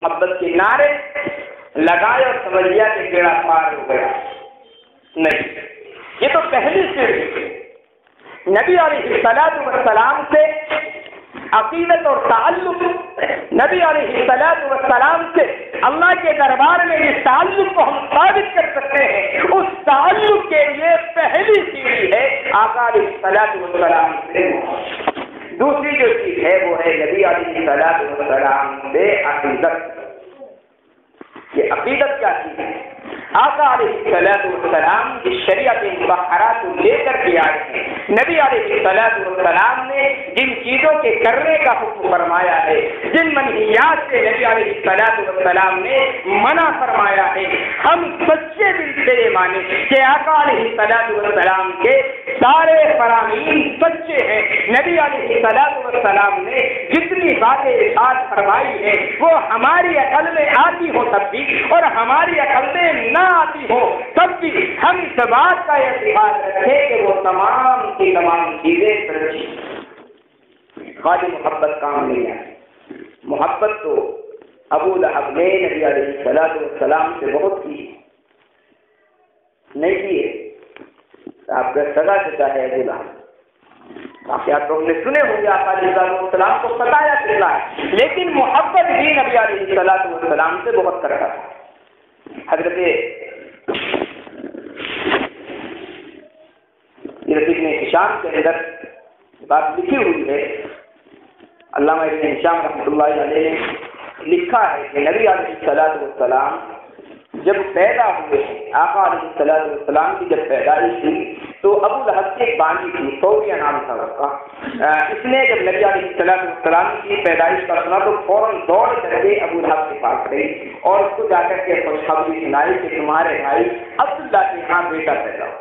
محبت کے نعرے لگائے اور سمجھ لیا کہ بیڑا پار ہو گیا. نہیں، یہ تو پہلی سیڑھی ہے. نبی علیہ الصلوۃ والسلام سے عقیدت اور تعلق، نبی علیہ الصلوۃ والسلام سے اللہ کے دربار میں جس تعلق کو ہم ثابت کر سکتے ہیں، اس تعلق کے لیے پہلی سیڑھی ہے آقا علیہ الصلوۃ والسلام سے. دوسری جو چیز ہے وہ ہے نبی علیہ الصلوۃ والسلام سے عقیدت. یہ عقیدت کیا چیز ہے؟ آقا علیہ الصلوۃ والسلام کی شریعت مطہرہ کو لے کر کے آئے ہیں. نبی علیہ الصلوۃ والسلام نے جن چیزوں کے کرنے کا حکم فرمایا ہے، جن منہیات سے نبی علیہ الصلوۃ والسلام نے منع فرمایا ہے، ہم سچے دل سے یہ مانیں کہ آقا علیہ الصلوۃ والسلام کے سارے فرامین سچے ہیں. نبی علیہ الصلوۃ والسلام نے جتنی باتیں ارشاد فرمائی ہیں وہ ہماری عقل میں آتی ہو تب بھی اور ہماری عقل میں نہ آتی ہو تب بھی ہم اس بات کا اعتقاد رکھیں کہ وہ تمام کی تمام چیزیں سچی. خالی محبت کام نہیں آتی. محبت تو ابو لہب نے نبی علیہ الصلوۃ والسلام سے بہت کی. نہیں کی ہے آپ کا سگا چچا ہے ابو لہب. واقعات تو ہم نے سنے ہوں گے، آقا علیہ السلام کو بتایا چلا ہے، لیکن محبت بھی نبی علیہ الصلوۃ والسلام سے بہت کرتا تھا. حضرت ابن ہشام کے اندر بات لکھی ہوئی ہے. علامہ ابن ہشام رحمۃ اللہ علیہ نے لکھا ہے کہ نبی علیہ الصلوۃ والسلام جب پیدا ہوئے، آقا علیہ الصلوۃ والسلام کی جب پیدائش ہوئی تو ابو لہب کی ایک بانی تھی، صوفیہ نام تھا اس کا. اس نے جب نبی علیہ الصلوۃ والسلام کی پیدائش کا سنا تو فوراً دوڑ کر کے ابو لہب کے پاس گئی اور اس کو جا کر کے خوشخبری سنائی کہ تمہارے بھائی عبداللہ کے یہاں بیٹا پیدا ہوا.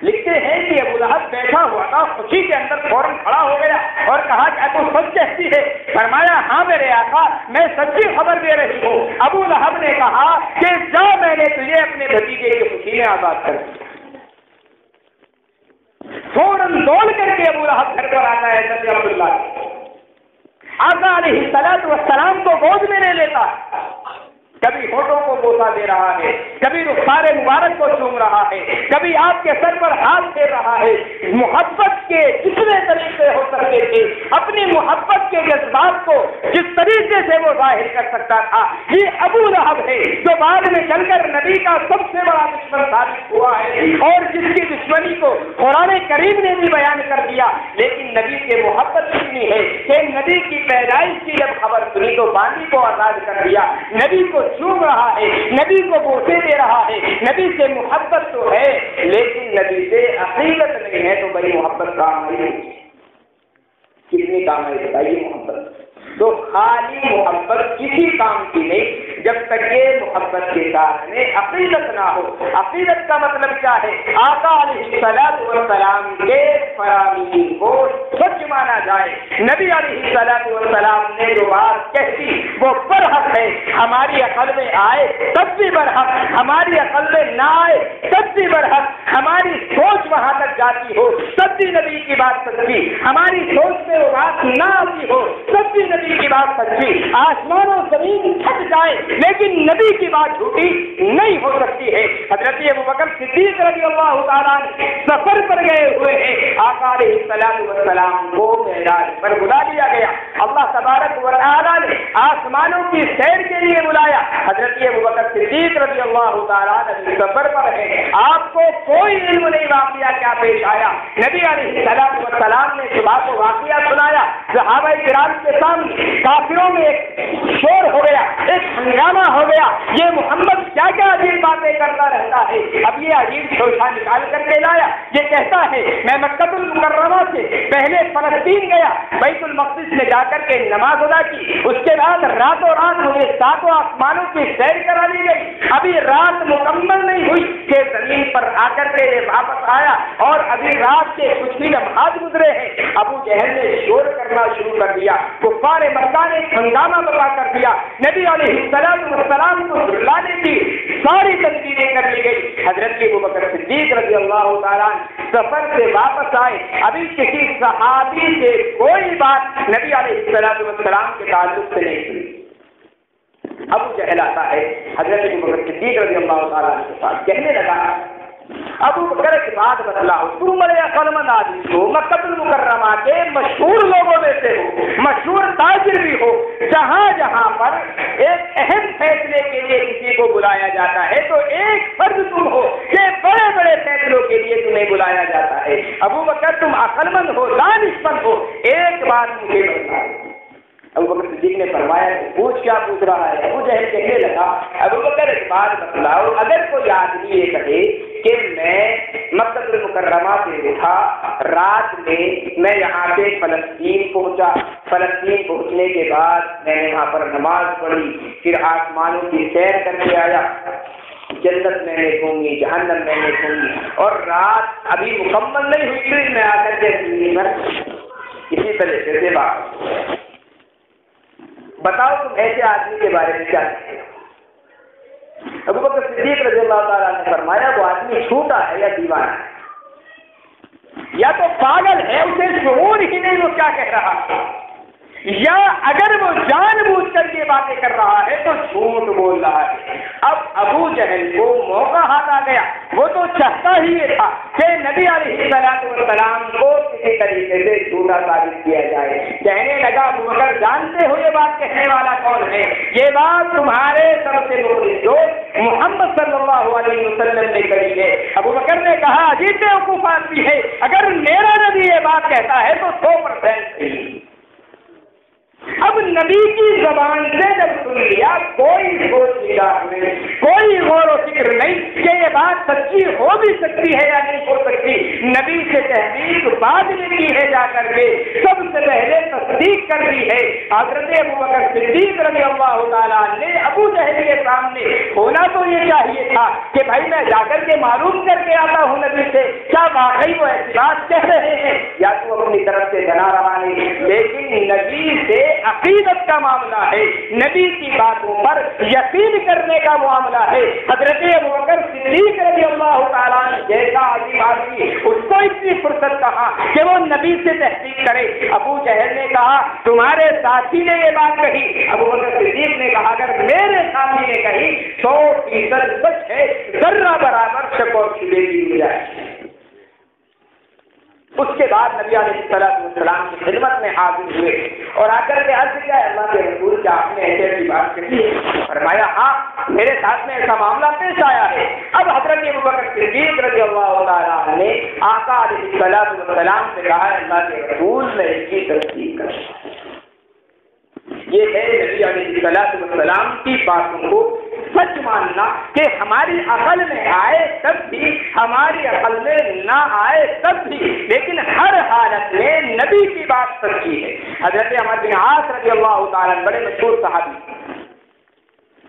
لکھتے ہیں کہ ابو لہب بیٹھا ہوا تھا، خوشی کے اندر فوراً کھڑا ہو گیا اور کہا کہ تو سچ کہتی ہے؟ فرمایا ہاں میرے آقا، میں سچی خبر دے رہی ہوں. ابو لہب نے کہا کہ جا، میں نے تجھے اپنے بھتیجے کی خوشی میں آباد کر دیا. فوراً دوڑ کر کے ابو لہب گھر پر آتا ہے. حضرت عبداللہ آقا علیہ الصلوۃ والسلام کو گود میں لے لیتا، کبھی ہونٹوں کو بوسہ دے رہا ہے، کبھی رخسار مبارک کو چوم رہا ہے، کبھی آپ کے سر پر ہاتھ پھیر رہا ہے. محبت کے جتنے طریقے ہو سکتے تھے، اپنی محبت کے جذبات کو جس طریقے سے وہ ظاہر کر سکتا تھا، یہ ابو لہب ہے جو بعد میں چل کر نبی کا سب سے بڑا دشمن ثابت ہوا ہے اور جس کی دشمنی کو قرآن کریم نے بھی بیان کر دیا. لیکن نبی کے محبت اتنی ہے کہ نبی کی پیدائش کی جب خبر سنی تو باندی کو آزاد کر دیا، نبی کو چوم رہا ہے، نبی کو بوسے دے رہا ہے. نبی سے محبت تو ہے لیکن نبی سے عقیدت نہیں ہے. تو بڑی محبت کام آئی، کتنی کام آئی بتائیے محبت؟ تو خالی محبت کسی کام کی نہیں جب تک یہ محبت کے ساتھ میں عقیدت نہ ہو. عقیدت کا مطلب کیا ہے؟ آقا علیہ الصلوۃ والسلام کے فرامین کو سچ مانا جائے. نبی علیہ الصلوۃ والسلام نے جو بات کہتی وہ برحق ہے. ہماری عقل میں آئے تب بھی برحق، ہماری عقل میں نہ آئے تب بھی برحق، ہماری سوچ وہاں تک جاتی ہو تب بھی نبی کی بات سچی، ہماری سوچ میں وہ بات نہ آتی ہو تب بھی نبی کی بات سچی. آسمان و زمین تھک جائے لیکن نبی کی بات جھوٹی نہیں ہو سکتی ہے. حضرت ابوبکر صدیق رضی اللہ تعالیٰ سفر پر گئے ہوئے ہیں، آقا علیہ الصلوۃ والسلام کو معراج پر بلا دیا گیا. اللہ تبارک و تعالیٰ نے آسمانوں کی سیر کے لیے بلایا. حضرت ابوبکر صدیق رضی اللہ تعالیٰ سفر پر ہے، آپ کو کوئی علم نہیں واقعہ کیا پیش آیا. نبی علیہ الصلوۃ والسلام نے صبح کو واقعہ سنایا. صحابہ کرام کے سامنے کافروں میں ایک شور ہو گیا، ایک ہنگامہ ہو گیا. یہ محمد کیا کیا عجیب باتیں کرتا رہتا ہے. اب یہ عجیب شوشہ نکال کر کے لایا. یہ کہتا ہے میں مکہ المکرمہ سے پہلے فلسطین گیا، بیت المقدس میں جا کر کے نماز ادا کی، اس کے بعد راتوں رات مجھے ساتوں آسمانوں کی سیر کرا دی گئی. ابھی رات مکمل نہیں ہوئی کہ زمین پر آ کر کے واپس آیا اور ابھی رات کے کچھ ہی لمحات گزرے ہیں. ابو جہل نے شور کرنا شروع کر دیا، کفار مکہ نے ہنگامہ برپا کر دیا. نبی علیہ الصلوۃ والسلام کو لانے کی ساری تدبیریں کر لی گئی. حضرت ابوبکر صدیق رضی اللہ تعالیٰ سفر سے واپس آئے، ابھی کسی صحابی سے کوئی بات نبی علیہ الصلوۃ والسلام کے تعلق سے نہیں سنی. جاتا ہے حضرت ابو بکر صدیق رضی اللہ تعالیٰ عنہ کے پاس، کہنے لگا ابو بکر کی بات بتلاؤ، تم بڑے عقلمند آدمی ہو، مکہ المکرمہ کے مشہور لوگوں میں سے ہو، مشہور تاجر بھی ہو، جہاں جہاں پر ایک اہم فیصلے کے لیے کسی کو بلایا جاتا ہے تو ایک فرد تم ہو کہ بڑے بڑے فیصلوں کے لیے تمہیں بلایا جاتا ہے۔ ابو بکر تم عقلمند ہو، دانشمند ہو، ایک بات مجھے بتلاؤ۔ ابو بکر صدیق نے فرمایا پوچھ کیا پوچھ رہا ہے؟ ابو جہل کہنے لگا ابو بکر ایک بات بتلاؤ، اگر کوئی آدمی یہ کہے کہ میں مکہ المکرمہ سے اٹھا، رات میں یہاں سے فلسطین پہنچا، فلسطین پہنچنے کے بعد میں نے وہاں پر نماز پڑھی، پھر آسمانوں کی سیر کر کے آیا، جنت میں نے گھومی، جہنم میں نے گھومی، اور رات ابھی مکمل نہیں ہوئی پھر میں آ کر کے اسی طرح سے بات بتاؤ تم ایسے آدمی کے بارے میں کیا کہتے ہو؟ ابو بکر صدیق رضی اللہ تعالیٰ نے فرمایا وہ آدمی چھوٹا ہے یا دیوانہ ہے، یا تو پاگل ہے، اسے شعور ہی نہیں وہ کیا کہہ رہا ہے، یا اگر وہ جان بوجھ کر یہ باتیں کر رہا ہے تو جھوٹ بول رہا ہے۔ اب ابو جہل کو موقع ہاتھ آ گیا، وہ تو چاہتا ہی یہ تھا کہ نبی علیہ السلام کو کسی طریقے سے جھوٹا ثابت کیا جائے۔ کہنے لگا ابو بکر جانتے ہو یہ بات کہنے والا کون ہے؟ یہ بات تمہارے سب سے بڑی دوست محمد صلی اللہ علیہ وسلم نے کہی ہے۔ ابو بکر نے کہا عجیب بیوقوف آدمی ہے، اگر میرا نبی یہ بات کہتا ہے تو 100% صحیح۔ اب نبی کی زبان سے جب سن لیا کوئی سوچ نگاہ میں، کوئی غور و فکر نہیں کہ یہ بات سچی ہو بھی سکتی ہے یا نہیں ہو سکتی، نبی سے تحقیق بعد میں کی ہے، جا کر کے سب سے پہلے تصدیق کر دی ہے۔ حضرت ابو بکر صدیق رضی اللہ تعالیٰ نے ابو جہل کے سامنے ہونا تو یہ چاہیے تھا کہ بھائی میں جا کر کے معلوم کر کے آتا ہوں نبی سے کیا واقعی وہ ایسی بات کہہ رہے ہیں یا تو اپنی طرف سے بنا رہا ہے، لیکن نبی سے عقیدت کا معاملہ ہے، نبی کی باتوں پر یقین کرنے کا معاملہ ہے۔ حضرت ابو بکر صدیق رضی اللہ تعالیٰ جیسا عظیم آدمی اس کو اتنی فرصت کہا کہ وہ نبی سے تحقیق کرے۔ ابو جہل نے کہا تمہارے ساتھی نے یہ بات کہی، ابو بکر صدیق نے کہا اگر میرے ساتھی نے کہی 100% سچ ہے، ذرہ برابر شک اور شبہے کی گنجائش۔ اس کے بعد نبی علیہ السلام کی خدمت میں حاضر ہوئے اور آ کر کے عرض کیا اللہ کے رسول کیا آپ نے ایسے کی بات کہی ہے؟ فرمایا ہاں میرے ساتھ میں ایسا معاملہ پیش آیا ہے۔ اب حضرت ابو بکر صدیق رضی اللہ تعالیٰ نے آقا علیہ السلام سے کہا اللہ کے رسول نے اس کی تصدیق کر۔ یہ ہے نبی علیہ السلام کی باتوں کو سچ ماننا کہ ہماری عقل میں آئے تب بھی، ہماری عقل میں نہ آئے تب بھی، لیکن ہر حالت میں نبی کی بات سچی ہے۔ حضرت عمر بن عاص رضی اللہ تعالیٰ بڑے مشہور صحابی،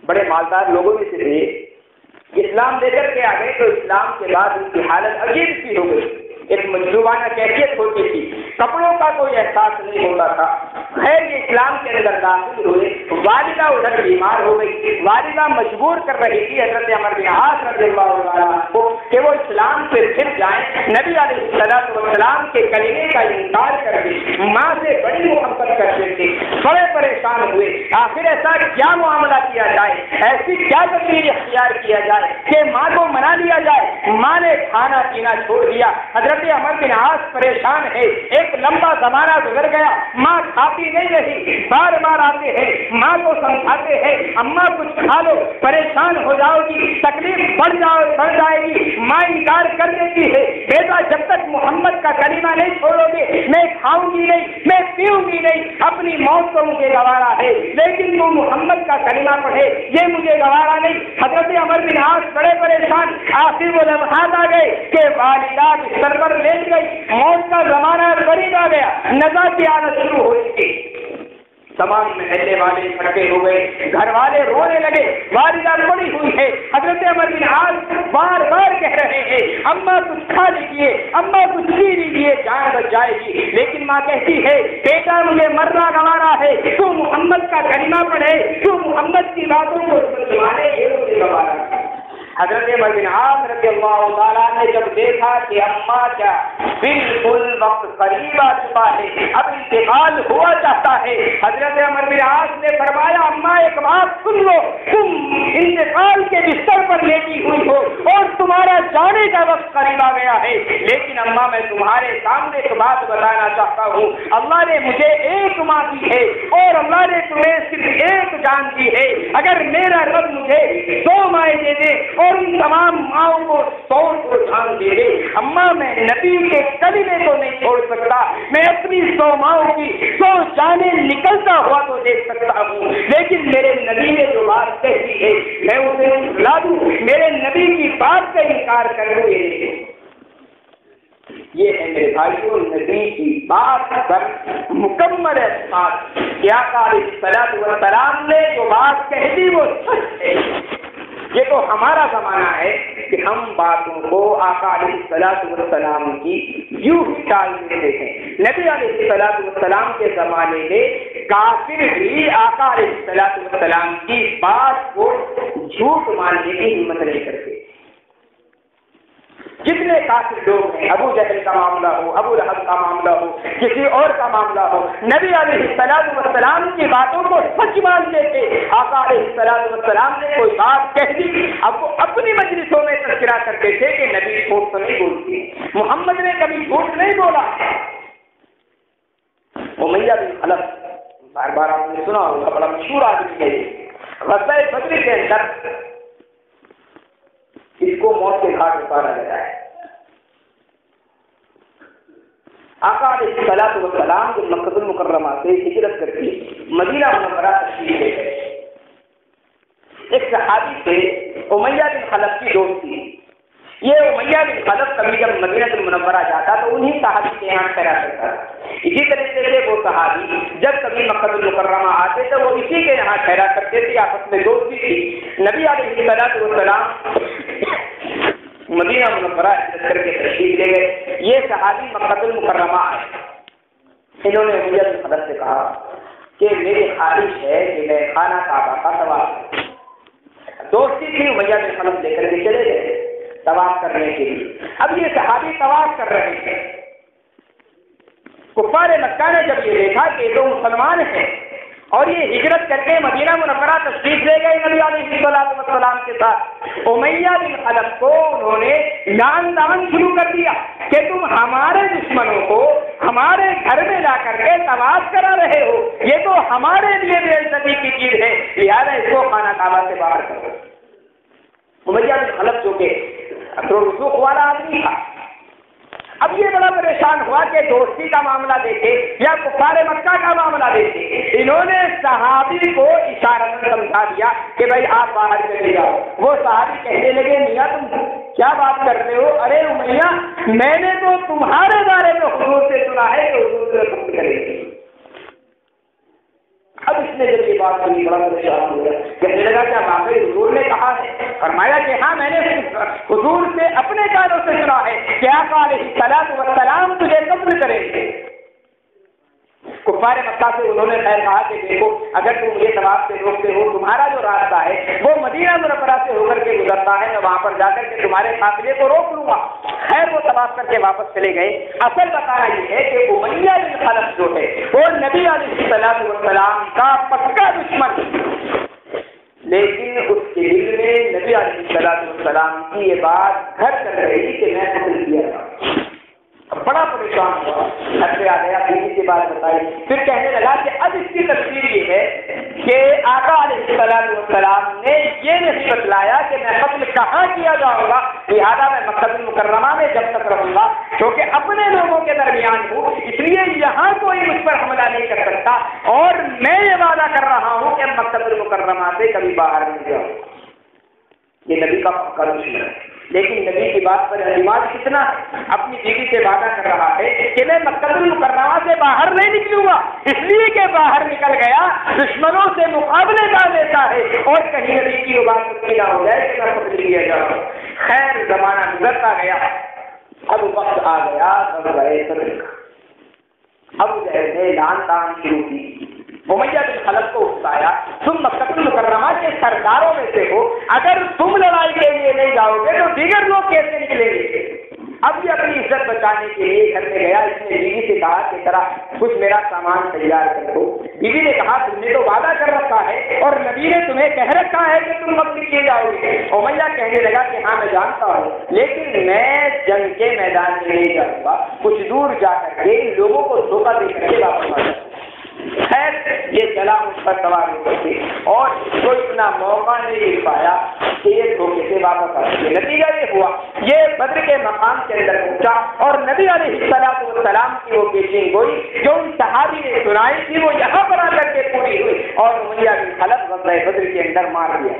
بڑے مالدار لوگوں میں سے تھے، اسلام لے کر کے آ گئے تو اسلام کے بعد ان کی حالت عجیب سی ہو گئی، ایک مجذوبانہ کیفیت ہوتی تھی، کپڑوں کا کوئی احساس نہیں ہوتا تھا۔ خیر یہ اسلام کے اندر داخل ہوئے، والدہ ادھر بیمار ہو گئی، والدہ مجبور کر رہی تھی حضرت عمر بن عاص رضی اللہ عنہ کو کہ وہ اسلام سے پھر جائیں، نبی علیہ السلام کے کلمے کا انکار کر دیں، ماں سے بڑی محبت کرتے تھے، بڑے پریشان ہوئے، آخر ایسا کیا معاملہ کیا جائے، ایسی کیا تدبیر اختیار کیا جائے کہ ماں کو منا لیا جائے۔ ماں نے کھانا پینا چھوڑ دیا، حضرت عمر بن عاص پریشان ہے، ایک لمبا زمانہ گزر گیا، ماں کھاتی نہیں رہی، بار بار آتے ہیں ماں کو سمجھاتے ہیں اماں کچھ کھا لو، پریشان ہو جاؤ گی، تکلیف بڑھ جائے گی، ماں انکار کر دیتی ہے، بیٹا جب تک محمد کا کلمہ نہیں چھوڑو گے میں کھاؤں گی نہیں، میں پیوں گی نہیں، اپنی موت تو مجھے گوارا ہے لیکن تو محمد کا کلمہ پڑھے یہ مجھے گوارا نہیں۔ حضرت عمر بن عاص بڑے پریشان، آخر وہ لمحات آ گئے کہ والدہ بستر پر لیٹ گئی، موت کا زمانہ قریب آ گیا، نزا کی عادت شروع ہو گئی، تمام محلے والے اکٹھے ہو گئے، گھر والے رونے لگے، والدہ پڑی ہوئی ہے، حضرت عمر بن عاص بار بار کہہ رہے ہیں اماں کچھ کھا لیجیے، اماں کچھ پی لیجیے، جان بچ جائے گی، لیکن ماں کہتی ہے بیٹا مجھے مرنا گوارا ہے، تو محمد کا کلمہ پڑھے، تو محمد کی باتوں کو سمجھوانے یہ مجھے گوارا ہے۔ حضرت عمر بن عاص رضی اللہ تعالیٰ نے جب دیکھا کہ اماں کیا بالکل وقت قریب آ چکا ہے، اب انتقال ہوا چاہتا ہے، حضرت عمر بن عاص نے فرمایا اماں ایک بات سن لو، تم انتقال کے بستر پر لیٹی ہوئی ہو اور تمہارا جانے کا وقت قریب آ گیا ہے، لیکن اماں میں تمہارے سامنے ایک بات بتانا چاہتا ہوں، اللہ نے مجھے ایک ماں دی ہے اور اللہ نے تمہیں صرف ایک جان دی ہے، اگر میرا رب مجھے 100 مائیں دے دے اور ان تمام ماؤں کو 100 جان دے دے، اماں میں نبی کے کلمے کو نہیں چھوڑ سکتا، میں اپنی 100 ماؤں کی 100 جانیں نکلتا ہوا تو دیکھ سکتا ہوں، لیکن میرے نبی نے جو بات کہی ہے میں اسے لا دوں، میرے نبی کی بات کا انکار کر دوں، یہ ہے میرے بھائیوں نبی کی بات پر مکمل اعتماد، کیا علیہ الصلوۃ والسلام نے جو بات کہہ دی وہ سچ ہے۔ یہ تو ہمارا زمانہ ہے کہ ہم باتوں کو آقا علیہ الصلوۃ والسلام کی یوں ہی ٹال دیتے ہیں۔ نبی علیہ الصلوۃ والسلام کے زمانے میں کافر بھی آقا علیہ الصلوۃ والسلام کی بات کو جھوٹ ماننے کی ہمت نہیں کرتے۔ جتنے کافر لوگ ہیں، ابو جہل کا معاملہ ہو، ابو لہب کا معاملہ ہو، کسی اور کا معاملہ ہو، نبی علیہ الصلوۃ والسلام کی باتوں کو سچ مانتے تھے۔ آقا علیہ الصلوۃ والسلام نے کوئی بات کہہ دی، اب وہ اپنی مجلسوں میں تذکرہ کرتے تھے کہ نبی جھوٹ تو نہیں بولتی، محمد نے کبھی جھوٹ نہیں بولا۔ امیہ بن خلف، بار بار آپ نے سنا ہوگا، بڑا مشہور آدمی ہے، غزوہ بدر کے اندر اس کو موت کے گھاٹ اتارا گیا ہے۔ آقا علیہ الصلوۃ والسلام جب مکہ المکرمہ سے ہجرت کر کے مدینہ منورہ تشریف لے گئے، ایک صحابی سے امیہ بن خلف کی دوستی، یہ امیہ بن خلف کبھی جب مدینہ المنورہ جاتا تو انہی صحابی کے یہاں ٹھہرا کرتا تھا، اسی طریقے سے وہ صحابی جب کبھی مکہ المکرمہ آتے تو وہ اسی کے یہاں ٹھہرا کرتے تھے، آپس میں دوستی تھی۔ نبی علیہ الصلوۃ والسلام مدینہ منورہ کر کے تشریف لے گئے، یہ صحابی مکہ المکرمہ آئے، انہوں نے امیہ بن خلف سے کہا کہ میری خواہش ہے کہ میں خانہ کعبہ کا طواف کروں۔ دوستی تھی، امیہ بن خلف لے کر کے چلے گئے طواف کرنے کے لیے۔ اب یہ صحابی طواف کر رہے تھے، کفار مکہ نے جب یہ دیکھا کہ یہ تو مسلمان ہیں اور یہ ہجرت کر کے مدینہ منورہ تشریف لے گئے نبی علیہ الصلوۃ والسلام کے ساتھ، امیہ بن خلف کو انہوں نے لعن طعن شروع کر دیا کہ تم ہمارے دشمنوں کو ہمارے گھر میں لا کر کے طواف کرا رہے ہو، یہ تو ہمارے لیے بے عزتی کی چیز ہے، لہٰذا اس کو خانہ کعبہ سے باہر کرو۔ امیہ بن خلف جو کہ رسوخ والا آدمی تھا، اب یہ بڑا پریشان ہوا کہ دوستی کا معاملہ دیکھے یا کفار مکہ کا معاملہ دیکھے، انہوں نے صحابی کو اشارت سمجھا دیا کہ بھائی آپ باہر چلے جاؤ۔ وہ صحابی کہنے لگے میاں تم کیا بات کرتے ہو؟ ارے امیہ میں نے تو تمہارے بارے میں حضور سے سنا ہے کہ حضور سے قتل کریں گے۔ اب اس نے جب یہ بات سنی بڑا پریشان ہو گیا، کہنے لگا کیا واقعی حضور نے کہا ہے؟ فرمایا کہ ہاں میں نے حضور سے اپنے کانوں سے سنا ہے کہ آقا علیہ الصلوۃ والسلام تجھے قتل کریں گے۔ کفار مکہ سے انہوں نے خیر کہا کہ دیکھو اگر تم یہ طواف سے روکتے ہو، تمہارا جو راستہ ہے وہ مدینہ منورہ سے ہو کر کے گزرتا ہے، میں وہاں پر جا کر کے تمہارے قافلے کو روک لوں گا۔ خیر وہ طواف کر کے واپس چلے گئے۔ اصل بتانا یہ ہے کہ امیہ بن خلف جو ہے وہ نبی علیہ الصلوۃ والسلام کا پکا دشمن، لیکن اس کے دل میں نبی علیہ الصلوۃ والسلام کی یہ بات گھر کر رہی کہ میں قتل کیا تھا۔ بڑا پریشان ہوا، گھر پہ آ گیا، بیوی سے بات بتائی، پھر کہنے لگا کہ اب اس کی تفسیر یہ ہے کہ آقا علیہ الصلوۃ والسلام نے یہ نہیں بتلایا کہ میں قتل کہاں کیا جاؤں گا، لہٰذا میں مکہ المکرمہ میں جب تک رہوں گا کیونکہ اپنے لوگوں کے درمیان ہوں، اس لیے یہاں کوئی مجھ پر حملہ نہیں کر سکتا، اور میں یہ وعدہ کر رہا ہوں کہ مکہ المکرمہ سے کبھی باہر نہیں جاؤں۔ یہ نبی کا پکا دشمن ہے، لیکن نبی کی بات پر اعتماد کتنا ہے، اپنی بیوی سے وعدہ کر رہا ہے کہ میں مکہ المکرمہ سے باہر نہیں نکلوں گا، اس لیے کہ باہر نکل گیا دشمنوں سے مقابلے کا لیتا ہے اور کہیں نبی کی وہ بات سچی نہ ہو جائے کہ میں قتل کیا جاؤں۔ خیر زمانہ گزرتا گیا، اب وقت آ گیا ابو جہل نے لعن طعن شروع کی، امیہ بن خلف کو اکسایا، تم مکہ المکرمہ کے سرداروں میں سے ہو، اگر تم لڑائی کے لیے نہیں جاؤ گے تو دیگر لوگ کیسے نکلیں گے؟ اب بھی اپنی عزت بچانے کے لیے گھر میں گیا، اس نے بیوی سے کہا کہ ذرا کچھ میرا سامان تیار کر دو۔ بیوی نے کہا تم نے تو وعدہ کر رکھا ہے اور نبی نے تمہیں کہہ رکھا ہے کہ تم مکے کیے جاؤ گے۔ امیہ کہنے لگا کہ ہاں میں جانتا ہوں، لیکن میں جنگ کے میدان میں نہیں جاؤں گا، کچھ دور جا کر کے ان لوگوں کو دھوکہ دے کر کے واپس آ جاؤں۔ خیر یہ چلا مجھ پر سوار ہو کر کے اور کو اتنا موقع نہیں مل پایا کہ یہ دھوکے سے واپس آ سکے۔ نتیجہ یہ ہوا، یہ بدر کے مقام کے اندر پہنچا اور نبی علیہ السلام کی وہ پیشین گوئی جو ان صحابی نے سنائی تھی وہ یہاں پر آ کر کے پوری ہوئی اور امیہ بن خلف غزوہ بدر کے اندر مار دیا۔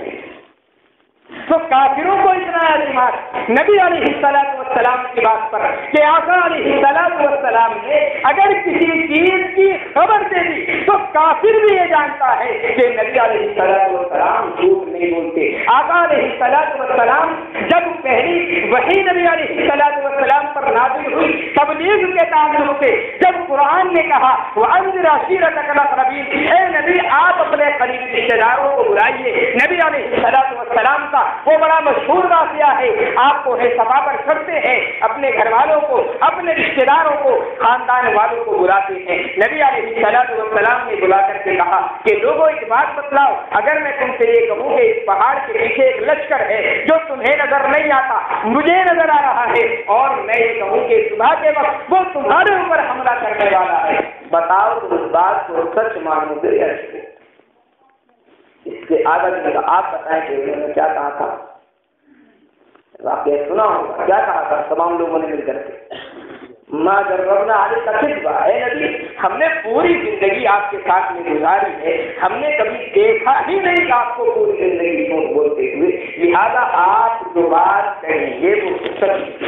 تو کافروں کو اتنا اعتماد نبی علیہ السلام کی بات پر کہ آقا علیہ السلام نے اگر کسی چیز کی خبر دے دی تو کافر بھی یہ جانتا ہے کہ نبی علیہ السلام جھوٹ نہیں بولتے۔ آقا علیہ السلام جب پہلی وحی نبی علیہ السلام پر نازل ہوئی تبلیغ کے تعلق سے، جب قرآن نے کہا وَأَنذِرْ عَشِيرَتَكَ الْأَقْرَبِينَ، اے نبی آپ اپنے قریبی رشتے داروں کو بلائیے۔ نبی علیہ السلام کا وہ بڑا مشہور واقعہ ہے، آپ کو ہے صفا پر چڑھتے ہیں، اپنے گھر والوں کو، اپنے رشتے داروں کو، خاندان والوں کو بلاتے ہیں۔ نبی علیہ السلام نے بلا کر کے کہا کہ لوگوں ایک بات بتلاؤ، اگر میں تم سے یہ کہوں کہ اس پہاڑ کے پیچھے ایک لشکر ہے جو تمہیں نظر نہیں آتا، مجھے نظر آ رہا ہے، اور میں یہ کہوں کہ صبح کے وقت وہ تمہارے اوپر حملہ کرنے والا ہے، بتاؤ تم اس بات کو سچ مانو گے یا نہیں؟ اس کے آگے آپ بتائیں کہ انہوں نے کیا کہا تھا؟ واقعہ سنا ہوگا، کیا کہا تھا تمام لوگوں نے مل کر کے؟ ماں جربنا علیہ کا خطبہ، اے نبی ہم نے پوری زندگی آپ کے ساتھ میں گزاری ہے، ہم نے کبھی دیکھا ہی نہیں کہ آپ کو پوری زندگی جھوٹ بولتے ہوئے، لہٰذا آپ جو بات کہیں گے وہ سچ۔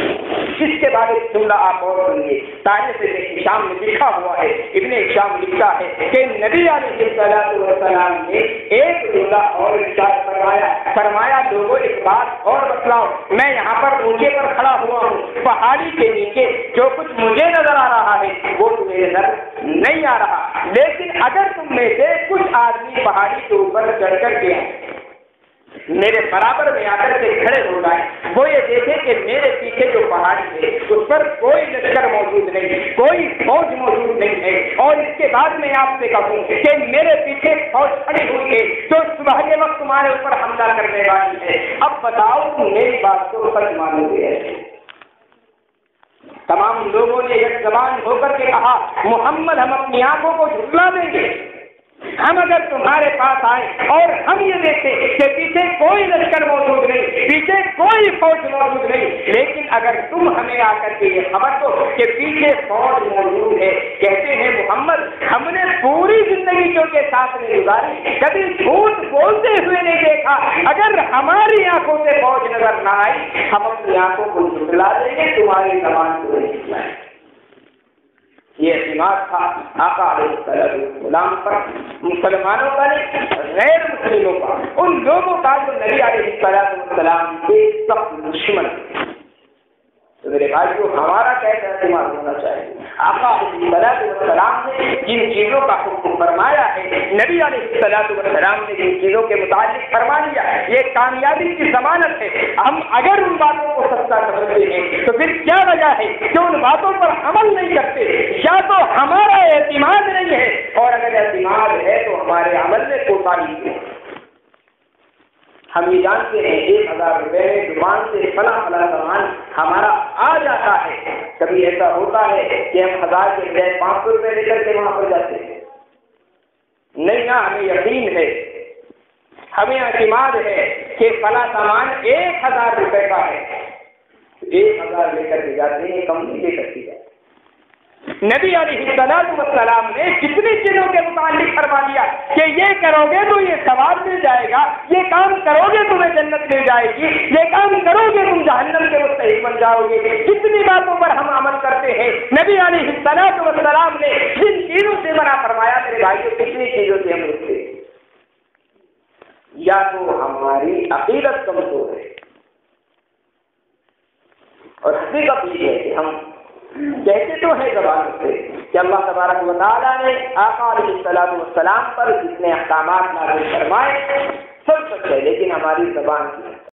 اس کے بعد ایک جملہ آپ اور سنیے، تاریخ ابن ہشام میں لکھا ہوا ہے، ابن ہشام لکھتا ہے کہ نبی علیہ السلام نے ایک جملہ اور ارشاد فرمایا لوگوں ایک بات اور بتلاؤ، میں یہاں پر اونچے پر کھڑا ہوا ہوں، پہاڑی کے نیچے جو کچھ مجھے نظر آ رہا ہے وہ تمہیں نظر نہیں آ رہا، لیکن اگر تم میں سے کچھ آدمی پہاڑی کے اوپر چڑھ کر کے میرے برابر میں آ کر کے کھڑے ہو جائے، وہ یہ دیکھے کہ میرے پیچھے جو پہاڑی ہے اس پر کوئی لشکر موجود نہیں، کوئی فوج موجود نہیں ہے، اور اس کے بعد میں آپ سے کہوں کہ میرے پیچھے فوج کھڑی ہوئی ہے جو صبح کے وقت تمہارے اوپر حملہ کرنے والی ہے، اب بتاؤ تم میری بات کو سچ مانو گے؟ تمام لوگوں نے ایک زبان ہو کر کے کہا محمد ہم اپنی آنکھوں کو جھٹلا دیں گے، ہم اگر تمہارے پاس آئے اور ہم یہ دیکھیں کہ پیچھے کوئی لشکر موجود نہیں، پیچھے کوئی فوج موجود نہیں، لیکن اگر تم ہمیں آ کر کے یہ خبر دو کہ پیچھے فوج موجود ہے، کہتے ہیں محمد ہم نے پوری زندگی جو کے ساتھ میں گزاری کبھی جھوٹ بولتے ہوئے نہیں دیکھا، اگر ہماری آنکھوں سے فوج نظر نہ آئی ہم اپنی آنکھوں کو جھٹلا دیں گے، تمہاری زبان کو نہیں جھٹلائیں۔ یہ اعتماد تھا آقا علیہ السلام پر، مسلمانوں کا نہیں غیر مسلموں کا، ان لوگوں کا جو نبی علیہ السلام کے سخت دشمن۔ تو میرے بھائیو ہمارا کیسا اعتماد ہونا چاہیے؟ آقا علیہ السلام نے جن چیزوں کا حکم فرمایا ہے، نبی علیہ السلام نے جن چیزوں کے متعلق فرما لیا ہے، یہ کامیابی کی ضمانت ہے۔ ہم اگر ان باتوں کو سچا سمجھتے ہیں تو پھر کیا وجہ ہے کہ ان باتوں پر عمل نہیں کرتے؟ یا تو ہمارا اعتماد نہیں ہے، اور اگر اعتماد ہے تو ہمارے عمل میں کوتاہی ہے۔ ہم یہ جانتے ہیں 1000 روپے زبان سے فلاں سامان ہمارا آ جاتا ہے، کبھی ایسا ہوتا ہے کہ ہم 1000 کے بجائے 500 روپے لے کر کے وہاں پر جاتے ہیں؟ نہیں نا، ہمیں یقین ہے، ہمیں اعتماد ہے کہ فلاں سامان 1000 روپے کا ہے، 1000 لے کر کے جاتے ہیں، کم نہیں لے کر کے جاتے۔ نبی علیہ السلام نے جتنی چیزوں کے متعلق فرما دیا کہ یہ کرو گے تو یہ ثواب مل جائے گا، یہ کام کرو گے تمہیں جنت مل جائے گی، یہ کام کرو گے تم جہنم کے مستحق بن جاؤ گے، جتنی باتوں پر ہم عمل کرتے ہیں نبی علیہ السلام نے جن چیزوں سے منع فرمایا، میرے بھائیوں کتنی چیزوں سے ہم رکتے؟ یا تو ہماری عقیدت کمزور ہے، اور حقیقت یہ ہے کہ ہم کہتے تو ہے زبان سے کہ اللہ تبارک و تعالیٰ نے آقا علیہ السلام پر جتنے احکامات نازل فرمائے سب سچ ہے لیکن ہماری زبان کی